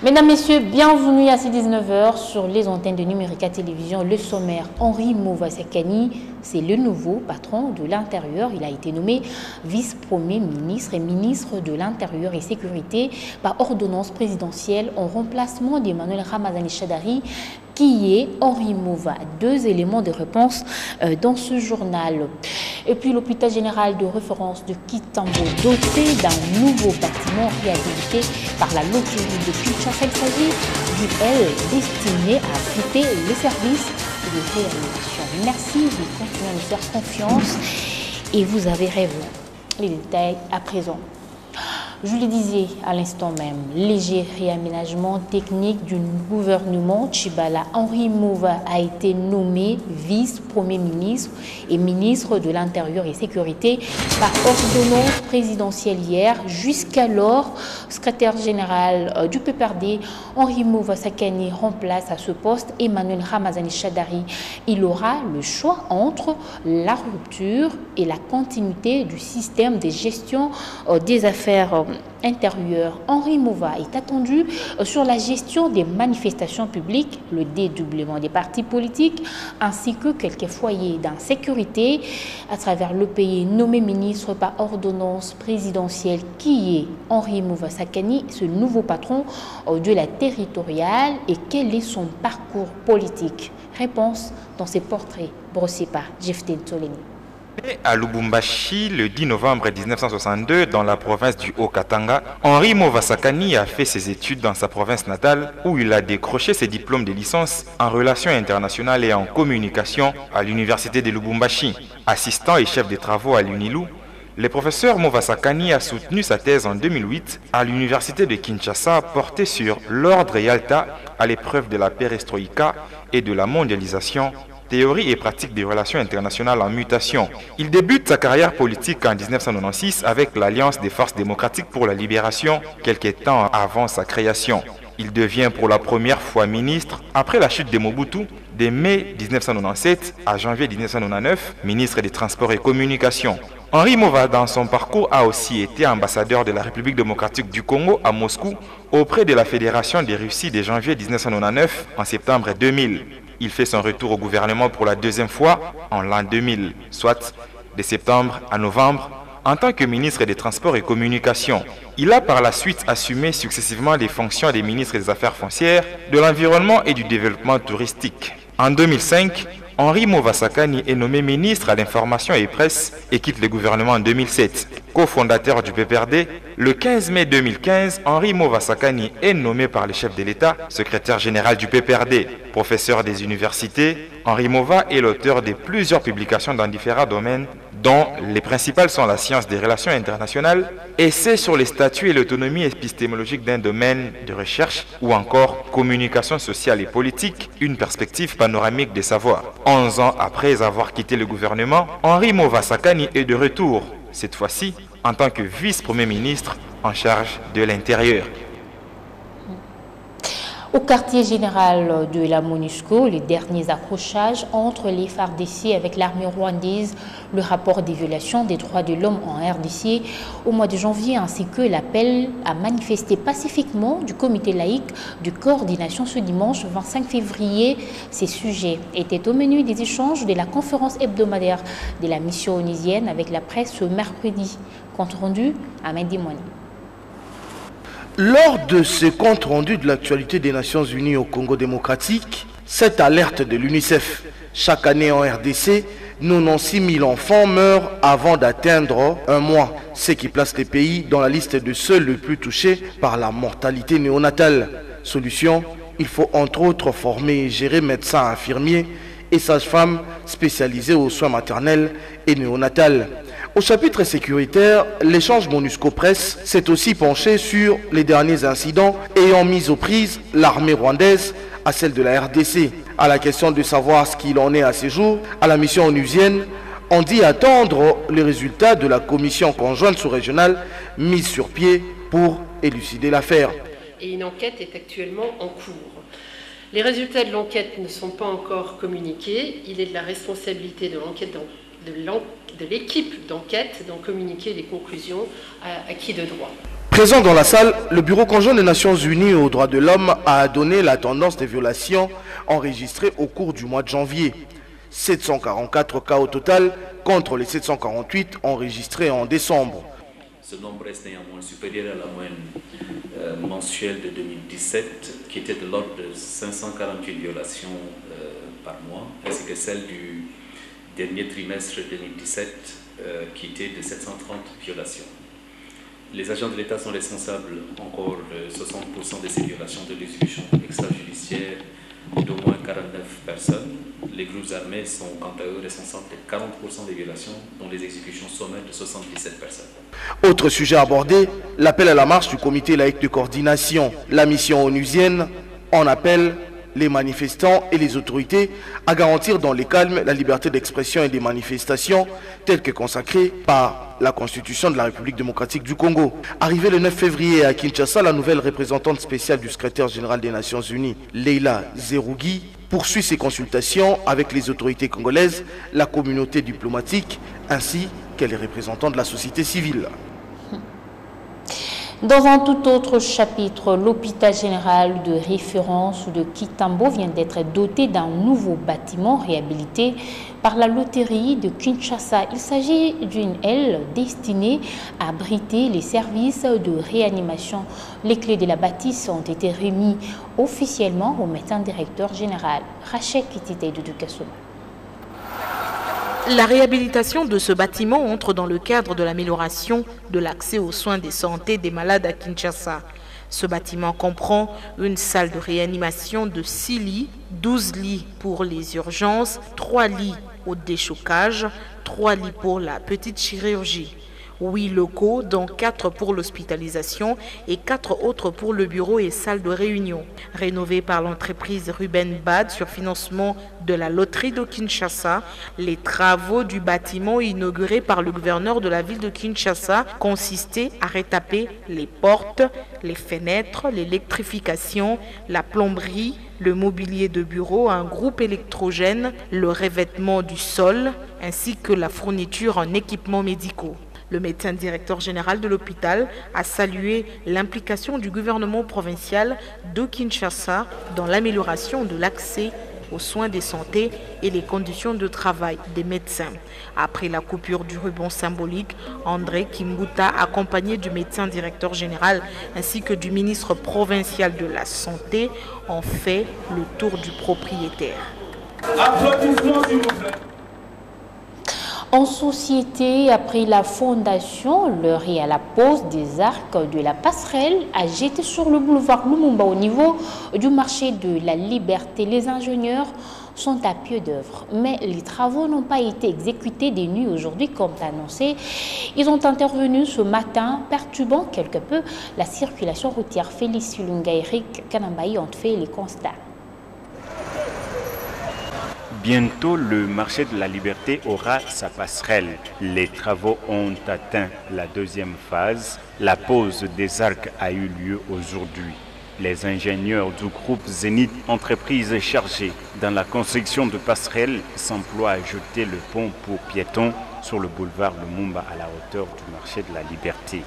Mesdames, Messieurs, bienvenue à ces 19h sur les antennes de Numérica Télévision. Le sommaire, Henri Mova-Sakani, c'est le nouveau patron de l'Intérieur. Il a été nommé vice-premier ministre et ministre de l'Intérieur et Sécurité par ordonnance présidentielle en remplacement d'Emmanuel Ramazani Shadari, qui est Henri Mova. Deux éléments de réponse dans ce journal. Et puis l'hôpital général de référence de Kitambo, doté d'un nouveau bâtiment réhabilité par la loterie de Kinshasa. Il s'agit du L destiné à abriter les services de réanimation. Merci de continuer à nous faire confiance et vous avez raison. Les détails à présent. Je le disais à l'instant même, léger réaménagement technique du gouvernement Tchibala. Henri Mova a été nommé vice-premier ministre et ministre de l'Intérieur et Sécurité par ordonnance présidentielle hier. Jusqu'alors, secrétaire général du PPRD, Henri Mova-Sakani remplace à ce poste Emmanuel Ramazani Shadari. Il aura le choix entre la rupture et la continuité du système de gestion des affaires intérieures. Henri Mova est attendu sur la gestion des manifestations publiques, le dédoublement des partis politiques, ainsi que quelques foyers d'insécurité à travers le pays. Nommé ministre par ordonnance présidentielle, qui est Henri Mova-Sakani, ce nouveau patron de la territoriale, et quel est son parcours politique? Réponse dans ces portraits brossés par Jeften Toleni. À Lubumbashi, le 10 novembre 1962, dans la province du Haut-Katanga, Henri Mova-Sakani a fait ses études dans sa province natale, où il a décroché ses diplômes de licence en relations internationales et en communication à l'université de Lubumbashi. Assistant et chef des travaux à l'UNILU, le professeur Mova-Sakani a soutenu sa thèse en 2008 à l'université de Kinshasa, portée sur l'ordre Yalta à l'épreuve de la perestroïka et de la mondialisation, théorie et pratique des relations internationales en mutation. Il débute sa carrière politique en 1996 avec l'Alliance des forces démocratiques pour la libération, quelques temps avant sa création. Il devient pour la première fois ministre après la chute de Mobutu, de mai 1997 à janvier 1999, ministre des Transports et Communications. Henri Mova, dans son parcours, a aussi été ambassadeur de la République démocratique du Congo à Moscou auprès de la Fédération des Russies de janvier 1999 en septembre 2000. Il fait son retour au gouvernement pour la deuxième fois en l'an 2000, soit de septembre à novembre, en tant que ministre des Transports et Communications. Il a par la suite assumé successivement les fonctions des ministres des Affaires foncières, de l'Environnement et du Développement touristique. En 2005, Henri Mova-Sakani est nommé ministre à l'Information et Presse et quitte le gouvernement en 2007. Co-fondateur du PPRD, le 15 mai 2015, Henri Mova-Sakani est nommé par le chef de l'État secrétaire général du PPRD. Professeur des universités, Henri Mova est l'auteur de plusieurs publications dans différents domaines, dont les principales sont la science des relations internationales, essais sur les statuts et l'autonomie épistémologique d'un domaine de recherche, ou encore communication sociale et politique, une perspective panoramique des savoirs. 11 ans après avoir quitté le gouvernement, Henri Mova-Sakani est de retour, cette fois-ci en tant que vice-premier ministre en charge de l'Intérieur. Au quartier général de la MONUSCO, les derniers accrochages entre les FARDC avec l'armée rwandaise, le rapport des violations des droits de l'homme en RDC au mois de janvier, ainsi que l'appel à manifester pacifiquement du comité laïque de coordination ce dimanche 25 février. Ces sujets étaient au menu des échanges de la conférence hebdomadaire de la mission onusienne avec la presse ce mercredi. Compte rendu à Mendimoni. Lors de ce compte rendu de l'actualité des Nations Unies au Congo démocratique, cette alerte de l'UNICEF: chaque année en RDC, 96 000 enfants meurent avant d'atteindre un mois, ce qui place les pays dans la liste de ceux les plus touchés par la mortalité néonatale. Solution: il faut entre autres former et gérer médecins, infirmiers et sages-femmes spécialisés aux soins maternels et néonatals. Au chapitre sécuritaire, l'échange MONUSCO-Presse s'est aussi penché sur les derniers incidents ayant mis aux prises l'armée rwandaise à celle de la RDC. À la question de savoir ce qu'il en est à ces jours, à la mission onusienne, on dit attendre les résultats de la commission conjointe sous-régionale mise sur pied pour élucider l'affaire. Et une enquête est actuellement en cours. Les résultats de l'enquête ne sont pas encore communiqués. Il est de la responsabilité de l'enquête de l'équipe d'enquête d'en communiquer les conclusions à qui de droit. Présent dans la salle, le Bureau conjoint des Nations Unies aux droits de l'homme a donné la tendance des violations enregistrées au cours du mois de janvier. 744 cas au total contre les 748 enregistrés en décembre. Ce nombre reste néanmoins supérieur à la moyenne mensuelle de 2017 qui était de l'ordre de 548 violations par mois, ainsi que celle du dernier trimestre 2017 qui était de 730 violations. Les agents de l'État sont responsables encore de 60% de ces violations de l'exécution extrajudiciaire d'au moins 49 personnes. Les groupes armés sont quant à eux responsables de 40% des violations, dont les exécutions sommaires de 77 personnes. Autre sujet abordé, l'appel à la marche du comité laïque de coordination. La mission onusienne en appelle les manifestants et les autorités à garantir dans les calmes la liberté d'expression et des manifestations telle que consacrée par la Constitution de la République démocratique du Congo. Arrivée le 9 février à Kinshasa, la nouvelle représentante spéciale du secrétaire général des Nations Unies, Leila Zerougi, poursuit ses consultations avec les autorités congolaises, la communauté diplomatique ainsi que les représentants de la société civile. Dans un tout autre chapitre, l'hôpital général de référence de Kitambo vient d'être doté d'un nouveau bâtiment réhabilité par la loterie de Kinshasa. Il s'agit d'une aile destinée à abriter les services de réanimation. Les clés de la bâtisse ont été remises officiellement au médecin directeur général Rachel Kitite de Dukassoma. La réhabilitation de ce bâtiment entre dans le cadre de l'amélioration de l'accès aux soins de santé des malades à Kinshasa. Ce bâtiment comprend une salle de réanimation de 6 lits, 12 lits pour les urgences, 3 lits au déchocage, 3 lits pour la petite chirurgie. 8 locaux, dont 4 pour l'hospitalisation et 4 autres pour le bureau et salle de réunion. Rénové par l'entreprise Ruben Bad sur financement de la loterie de Kinshasa, les travaux du bâtiment inauguré par le gouverneur de la ville de Kinshasa consistaient à retaper les portes, les fenêtres, l'électrification, la plomberie, le mobilier de bureau, un groupe électrogène, le revêtement du sol, ainsi que la fourniture en équipements médicaux. Le médecin directeur général de l'hôpital a salué l'implication du gouvernement provincial de Kinshasa dans l'amélioration de l'accès aux soins de santé et les conditions de travail des médecins. Après la coupure du ruban symbolique, André Kimbuta, accompagné du médecin directeur général ainsi que du ministre provincial de la Santé, ont fait le tour du propriétaire. Applaudissements s'il vous plaît. En société, après la fondation, l'heure est à la pose des arcs de la passerelle à jeter sur le boulevard Lumumba au niveau du marché de la Liberté. Les ingénieurs sont à pied d'œuvre, mais les travaux n'ont pas été exécutés des nuits aujourd'hui comme annoncé. Ils ont intervenu ce matin, perturbant quelque peu la circulation routière. Félix Sulunga et Eric Kanambayi ont fait les constats. Bientôt, le marché de la Liberté aura sa passerelle. Les travaux ont atteint la deuxième phase. La pose des arcs a eu lieu aujourd'hui. Les ingénieurs du groupe Zénith, entreprise chargée dans la construction de passerelles, s'emploient à jeter le pont pour piétons sur le boulevard Lumumba à la hauteur du marché de la Liberté.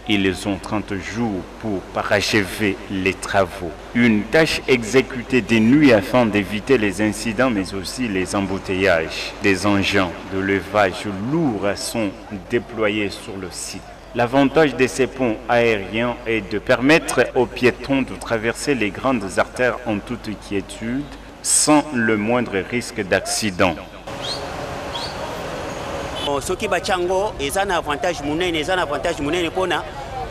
Ils ont 30 jours pour parachever les travaux. Une tâche exécutée de nuit afin d'éviter les incidents mais aussi les embouteillages. Des engins de levage lourds sont déployés sur le site. L'avantage de ces ponts aériens est de permettre aux piétons de traverser les grandes artères en toute quiétude sans le moindre risque d'accident. Soki bachango ezana avantage munene pona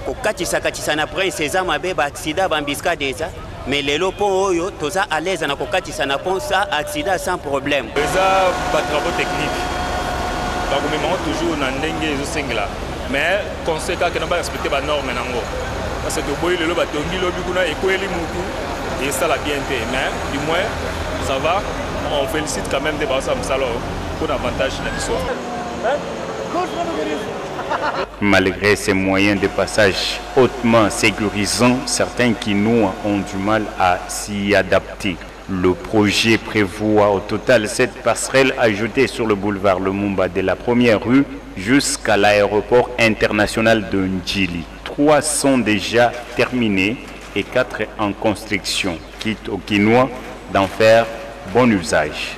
kokatisa na prince eza mabe ba accident bambisca déjà mais lelo pont oyo toza à l'aise na kokatisa na pont ça accident sans problème. Eza ba travaux techniques ba komema toujours na ndenge ezo sengela mais conséquent que na ba respecter ba normes nango parce que boyi lelo ba tongi lobi kuna ekweli mutu et ça la bien fait mais du moins ça va, on félicite quand même des Barça Msalo pour l'avantage de la mission. Malgré ces moyens de passage hautement sécurisants, certains Kinois ont du mal à s'y adapter. Le projet prévoit au total 7 passerelles ajoutées sur le boulevard Lumumba de la première rue jusqu'à l'aéroport international de Ndjili. 3 sont déjà terminés et 4 en construction, quitte aux Quinois d'en faire bon usage.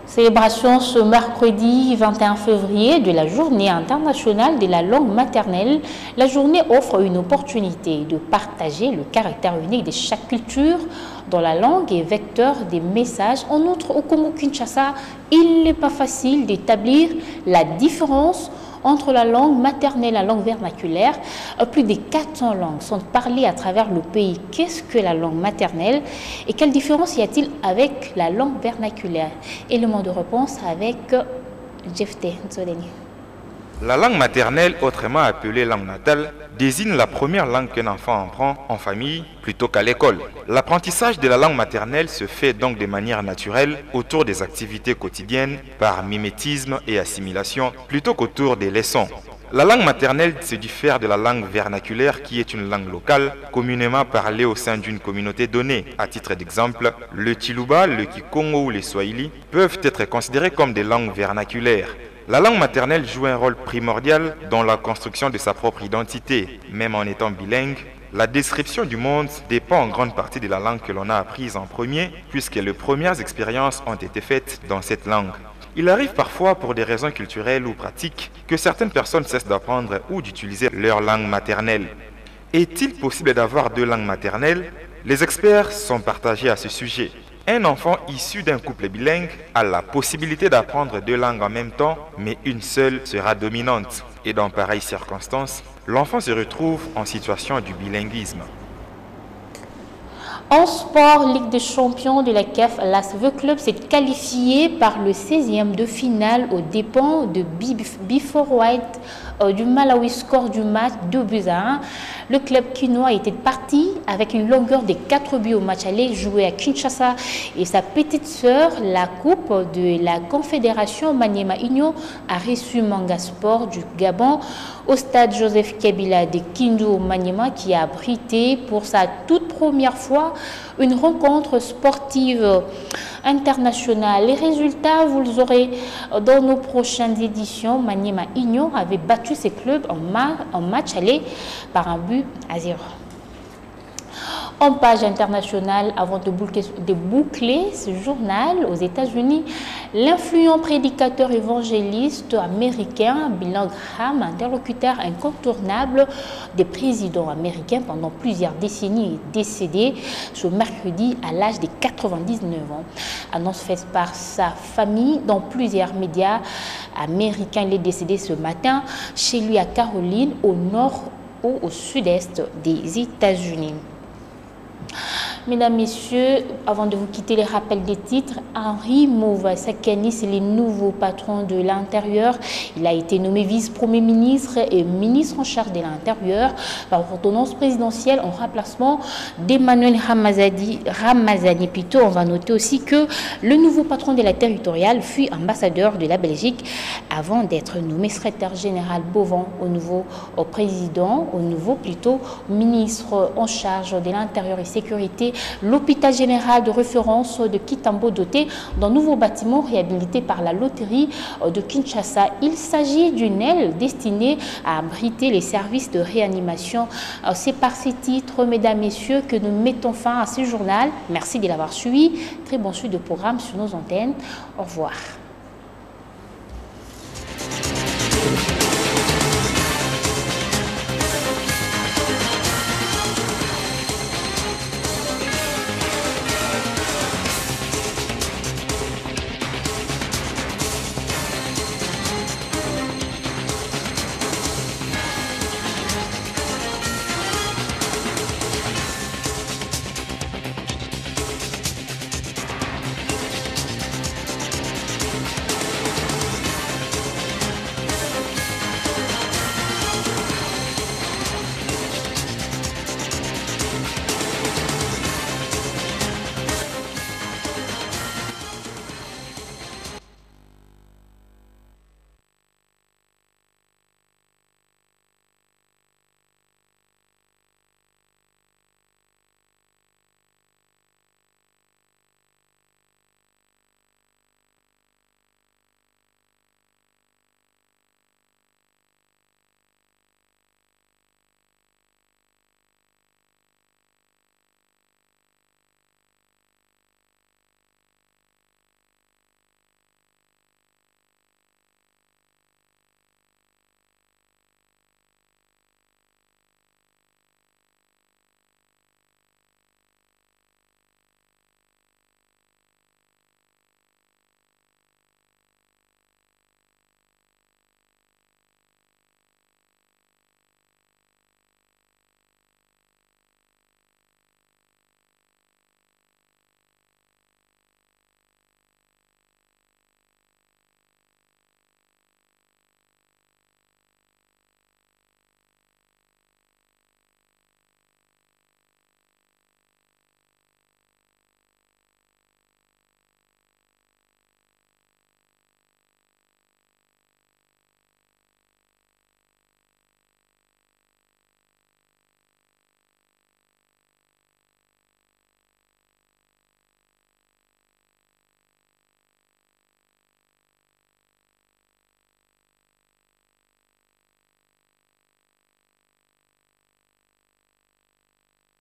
Célébration ce mercredi 21 février de la Journée internationale de la langue maternelle. La journée offre une opportunité de partager le caractère unique de chaque culture dont la langue est vecteur des messages. En outre, au Congo-Kinshasa, il n'est pas facile d'établir la différence entre la langue maternelle et la langue vernaculaire. Plus de 400 langues sont parlées à travers le pays. Qu'est-ce que la langue maternelle et quelle différence y a-t-il avec la langue vernaculaire? Élément de réponse avec Jefté Nzoleni. La langue maternelle, autrement appelée langue natale, désigne la première langue qu'un enfant apprend en famille plutôt qu'à l'école. L'apprentissage de la langue maternelle se fait donc de manière naturelle autour des activités quotidiennes par mimétisme et assimilation plutôt qu'autour des leçons. La langue maternelle se diffère de la langue vernaculaire qui est une langue locale communément parlée au sein d'une communauté donnée. À titre d'exemple, le Chiluba, le Kikongo ou le Swahili peuvent être considérés comme des langues vernaculaires. La langue maternelle joue un rôle primordial dans la construction de sa propre identité. Même en étant bilingue, la description du monde dépend en grande partie de la langue que l'on a apprise en premier, puisque les premières expériences ont été faites dans cette langue. Il arrive parfois, pour des raisons culturelles ou pratiques, que certaines personnes cessent d'apprendre ou d'utiliser leur langue maternelle. Est-il possible d'avoir 2 langues maternelles? Les experts sont partagés à ce sujet. Un enfant issu d'un couple bilingue a la possibilité d'apprendre 2 langues en même temps, mais une seule sera dominante. Et dans pareilles circonstances, l'enfant se retrouve en situation du bilinguisme. En sport, Ligue des champions de la CAF, l'ASV Club s'est qualifié par le 16e de finale aux dépens de Before White du Malawi. Score du match 2-1. Le club quinois était parti avec une longueur de 4 buts au match aller joué à Kinshasa et sa petite sœur, la coupe de la Confédération Maniema Union, a reçu Manga Sport du Gabon au stade Joseph Kabila de Kindu Maniema qui a abrité pour sa toute première fois une rencontre sportive internationale. Les résultats, vous les aurez dans nos prochaines éditions. Maniema Union avait battu ses clubs en match aller par 1-0. En page internationale, avant de boucler ce journal aux États-Unis, l'influent prédicateur évangéliste américain Billy Graham, interlocuteur incontournable des présidents américains pendant plusieurs décennies, est décédé ce mercredi à l'âge de 99 ans. Annonce faite par sa famille dans plusieurs médias américains. Il est décédé ce matin chez lui à Caroline, au nord ou au sud-est des États-Unis. Mesdames, Messieurs, avant de vous quitter, les rappels des titres. Henri Mouva Sakani, c'est le nouveau patron de l'Intérieur. Il a été nommé vice-premier ministre et ministre en charge de l'Intérieur par ordonnance présidentielle en remplacement d'Emmanuel Ramazani. Plutôt, on va noter aussi que le nouveau patron de la territoriale fut ambassadeur de la Belgique avant d'être nommé secrétaire général Beauvant au nouveau ministre en charge de l'Intérieur et sécurité. L'hôpital général de référence de Kitambo doté d'un nouveau bâtiment réhabilité par la loterie de Kinshasa. Il s'agit d'une aile destinée à abriter les services de réanimation. C'est par ces titres, mesdames, messieurs, que nous mettons fin à ce journal. Merci de l'avoir suivi. Très bon suite de programme sur nos antennes. Au revoir.